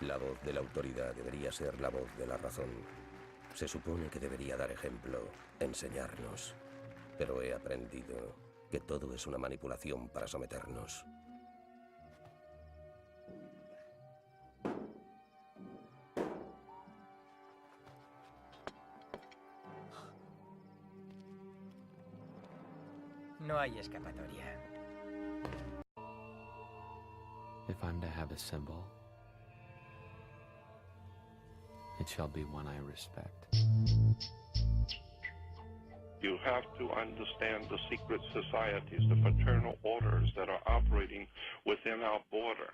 La voz de la autoridad debería ser la voz de la razón. Se supone que debería dar ejemplo, enseñarnos. Pero he aprendido que todo es una manipulación para someternos. No hay escapatoria. If I'm to have a symbol, it shall be one I respect. You have to understand the secret societies, the fraternal orders that are operating within our border.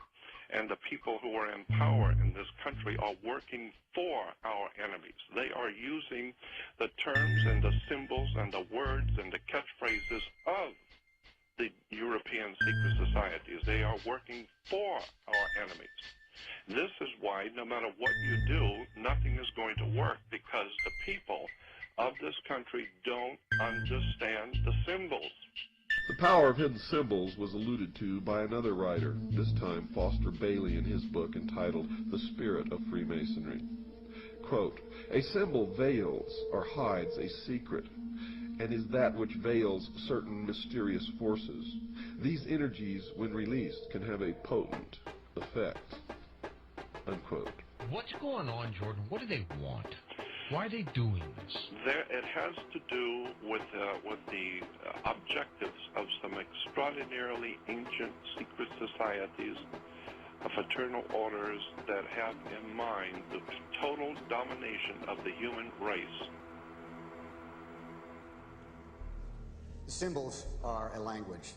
And the people who are in power in this country are working for our enemies. They are using the terms and the symbols and the words and the catchphrases of the European secret societies. They are working for our enemies. This is why no matter what you do, nothing is going to work, because the people of this country don't understand the symbols. The power of hidden symbols was alluded to by another writer, this time Foster Bailey in his book entitled The Spirit of Freemasonry. Quote, "A symbol veils or hides a secret, and is that which veils certain mysterious forces. These energies, when released, can have a potent effect." Unquote. What's going on, Jordan? What do they want? Why are they doing this? It has to do with the objectives of some extraordinarily ancient secret societies, fraternal orders that have in mind the total domination of the human race. Symbols are a language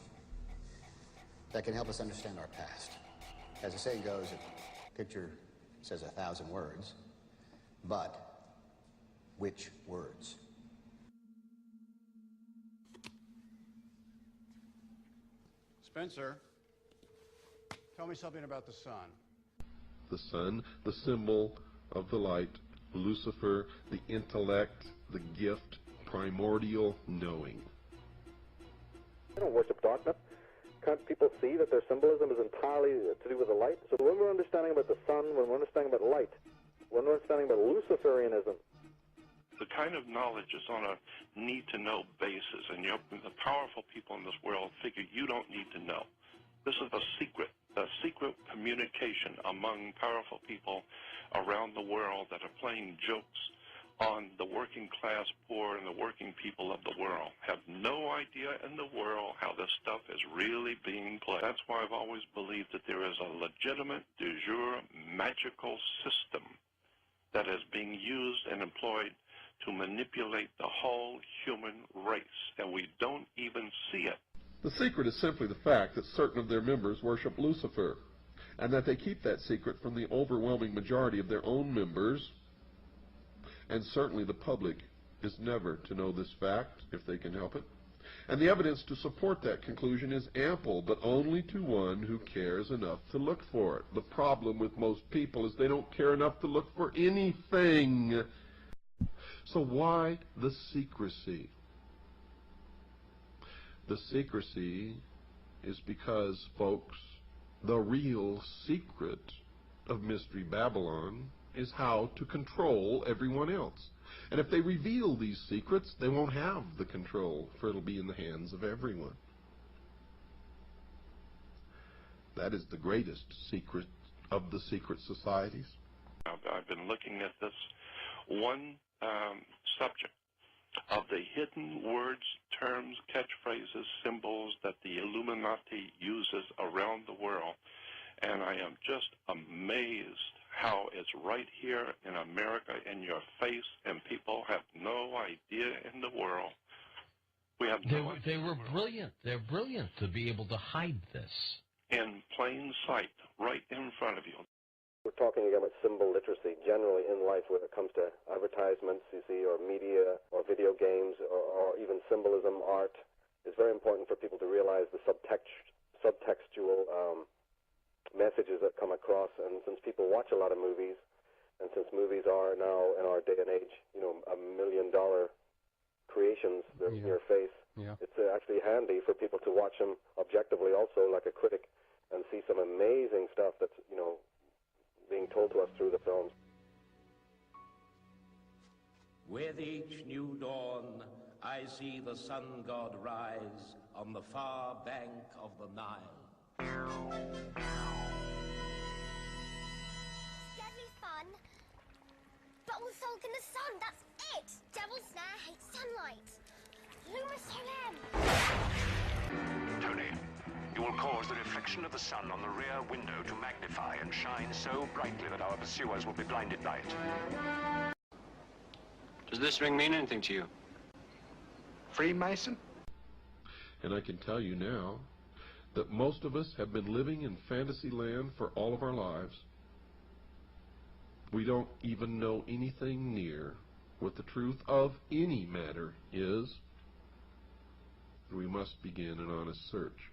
that can help us understand our past. As the saying goes, a picture says 1,000 words, but which words? Spencer, tell me something about the sun. The sun, the symbol of the light, Lucifer, the intellect, the gift, primordial knowing. They don't worship darkness. Can't people see that their symbolism is entirely to do with the light? So when we're understanding about the sun, when we're understanding about light, when we're understanding about Luciferianism, the kind of knowledge is on a need-to-know basis, and the powerful people in this world figure you don't need to know. This is a secret communication among powerful people around the world that are playing jokes on the working class poor and the working people of the world. Have no idea in the world how this stuff is really being played. That's why I've always believed that there is a legitimate, de jure, magical system that is being used and employed to manipulate the whole human race, and we don't even see it. The secret is simply the fact that certain of their members worship Lucifer, and that they keep that secret from the overwhelming majority of their own members, and certainly the public is never to know this fact if they can help it. And the evidence to support that conclusion is ample, but only to one who cares enough to look for it. The problem with most people is they don't care enough to look for anything. So why the secrecy? The secrecy is because, folks, the real secret of Mystery Babylon is how to control everyone else. And if they reveal these secrets, they won't have the control, for it'll be in the hands of everyone. That is the greatest secret of the secret societies. I've been looking at this one subject of the hidden words, terms, catchphrases, symbols that the Illuminati uses around the world, and I am just amazed how it's right here in America in your face, and people have no idea in the world. We have no idea. They were brilliant. They're brilliant to be able to hide this. In plain sight, right in front of you. we're talking again about symbol literacy generally in life when it comes to advertisements, you see, or media, or video games, or even symbolism, art. It's very important for people to realize the subtextual messages that come across. And since people watch a lot of movies, and since movies are now, in our day and age, you know, $1 million creations, they're in your face, it's actually handy for people to watch them objectively also, like a critic, and see some amazing stuff that's, you know, being told to us through the films. With each new dawn, I see the sun god rise on the far bank of the Nile. Deadly fun, but all sulk in the sun, that's it! Devil's Snare hates sunlight. Tony, you will cause the reflection of the sun on the rear window to magnify and shine so brightly that our pursuers will be blinded by it. Does this ring mean anything to you? Freemason? And I can tell you now that most of us have been living in fantasy land for all of our lives. We don't even know anything near what the truth of any matter is. We must begin an honest search.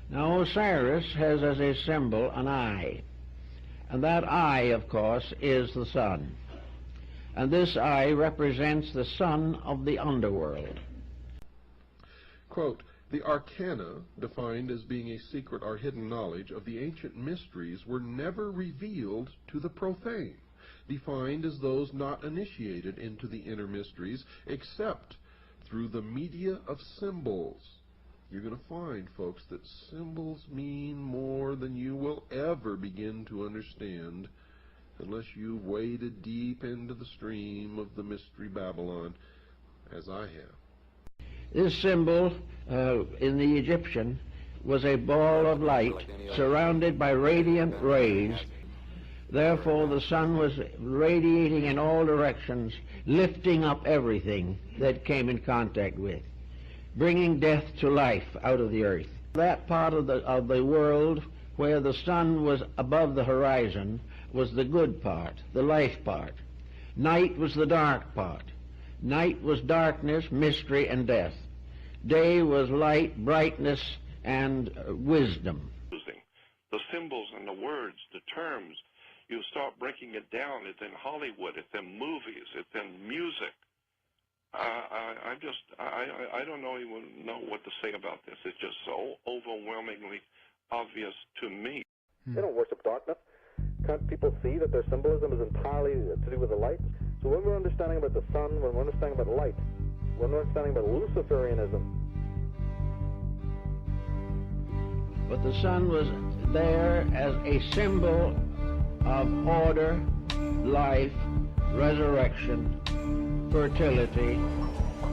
Now Osiris has as a symbol an eye, and that eye, of course, is the sun. And this eye represents the sun of the underworld. Quote, the arcana, defined as being a secret or hidden knowledge of the ancient mysteries, were never revealed to the profane, defined as those not initiated into the inner mysteries except through the media of symbols. You're going to find, folks, that symbols mean more than you will ever begin to understand unless you've waded deep into the stream of the mystery Babylon, as I have. This symbol in the Egyptian was a ball of light surrounded by radiant rays. Therefore, the sun was radiating in all directions, lifting up everything that came in contact with, bringing death to life out of the earth. That part of the world where the sun was above the horizon was the good part, the life part. Night was the dark part. Night was darkness, mystery, and death. Day was light, brightness, and wisdom. The symbols and the words, the terms, you start breaking it down. It's in Hollywood, it's in movies, it's in music. I don't even know what to say about this. It's just so overwhelmingly obvious to me. They don't worship darkness. Can't people see that their symbolism is entirely to do with the light? So when we're understanding about the sun, when we're understanding about light, when we're understanding about Luciferianism. But the sun was there as a symbol of order, life, resurrection, fertility,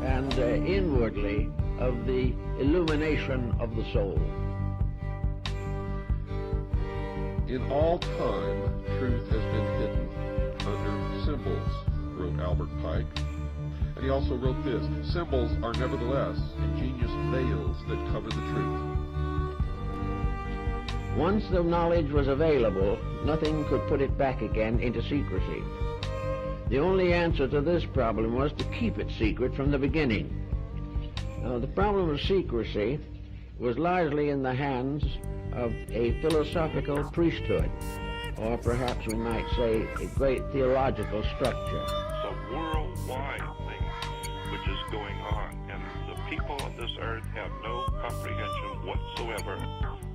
and inwardly of the illumination of the soul. In all time, truth has been hidden under symbols, wrote Albert Pike. And he also wrote this, symbols are nevertheless ingenious veils that cover the truth. Once the knowledge was available, nothing could put it back again into secrecy. The only answer to this problem was to keep it secret from the beginning. Now, the problem of secrecy was largely in the hands of a philosophical priesthood, or perhaps we might say a great theological structure. It's a worldwide thing which is going on, and the people of this earth have no comprehension whatsoever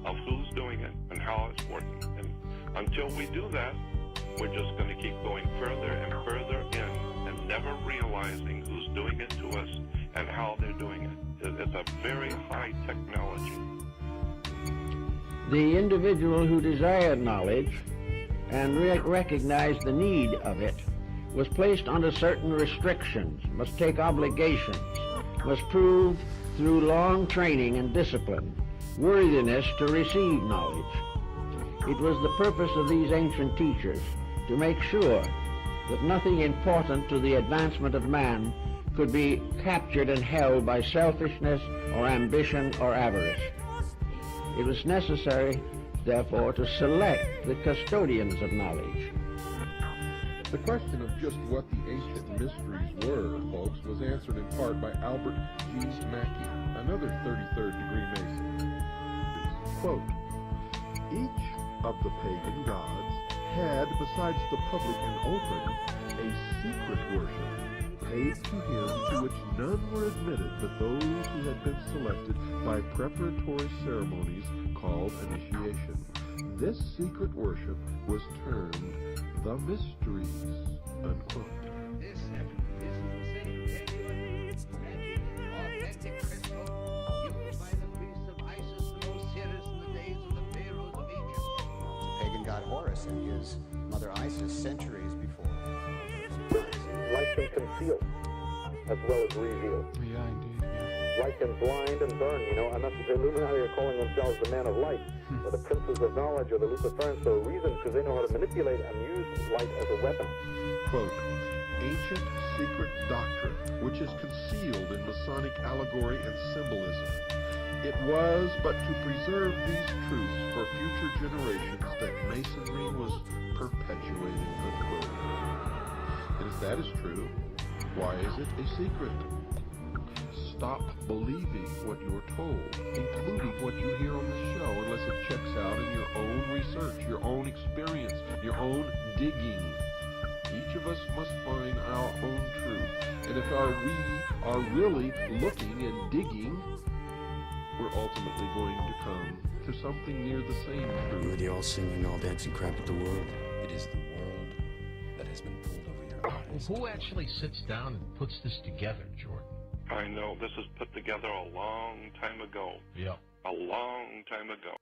of who's doing it and how it's working. And until we do that, we're just going to keep going further and further in and never realizing who's doing it to us and how they're doing it. It's a very high technology. The individual who desired knowledge and recognized the need of it was placed under certain restrictions, must take obligations, must prove through long training and discipline worthiness to receive knowledge. It was the purpose of these ancient teachers to make sure that nothing important to the advancement of man could be captured and held by selfishness or ambition or avarice. It was necessary, therefore, to select the custodians of knowledge. The question of just what the ancient mysteries were, folks, was answered in part by Albert G. Mackey, another 33rd degree Mason. Quote, each of the pagan gods had, besides the public and open, a secret worship paid to him to which none were admitted but those who had been selected by preparatory ceremonies called initiation. and this secret worship was termed the mysteries, unquote. This is the same authentic crystal used by the priests of Isis and Osiris in the days of the pharaohs of Egypt. The pagan god Horus and his mother Isis centuries before. Light can conceal as well as reveal. Yeah, indeed. Yeah. Light can blind and burn. You know, and that's the Illuminati are calling themselves the man of light, or the princes of knowledge, or the Luciferians for a reason, because they know how to manipulate and use light as a weapon. Quote, ancient secret doctrine, which is concealed in Masonic allegory and symbolism. It was but to preserve these truths for future generations that Masonry was perpetuating, unquote. And if that is true, why is it a secret? Stop believing what you're told, including what you hear on the show, unless it checks out in your own research, your own experience, your own digging. Each of us must find our own truth. And if we are really looking and digging, we're ultimately going to come to something near the same truth. With you all singing, all dancing crap at the world. It is the world that has been pulled over your eyes. Who actually sits down and puts this together, Jordan? I know. This was put together a long time ago. Yeah. A long time ago.